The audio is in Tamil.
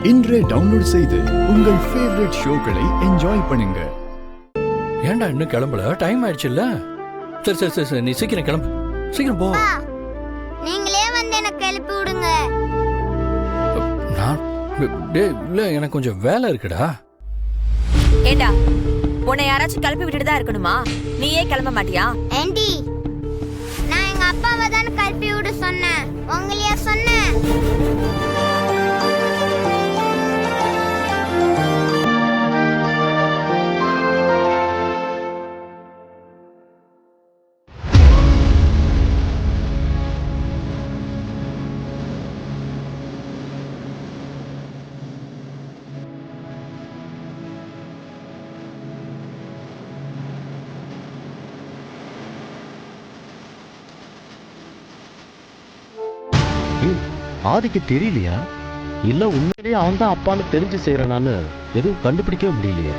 இன்றே டவுன்லோட் செய்து உங்கள் ஃபேவரட் ஷோக்களை என்ஜாய் பண்ணுங்க. ஏன்டா இன்னும் கிளம்பல? டைம் ஆயிடுச்சுல்ல. சரி சரி சரி சரி, நீ சீக்கிரம் கிளம்பு, சீக்கிரம் போ. நீங்களே வந்து எனக்கு எழுப்பி விடுங்க. நான் இல்ல, எனக்கு கொஞ்சம் வேலை இருக்குடா. ஏண்டா, உன்னை யாராச்சும் கிளப்பி விட்டுட்டு தான் இருக்கணுமா? நீயே கிளம்ப மாட்டியா? ஆண்டி, நான் எங்க அப்பாவை தான் கிளப்பி விட சொன்னேன், உங்களையா சொன்னேன்? ஆதிக்கு தெரியலையா? இல்ல உண்மையிலேயே அவன் தான் அப்பான்னு தெரிஞ்சு செய்யறான்னு எதுவும் கண்டுபிடிக்கவே முடியலையே.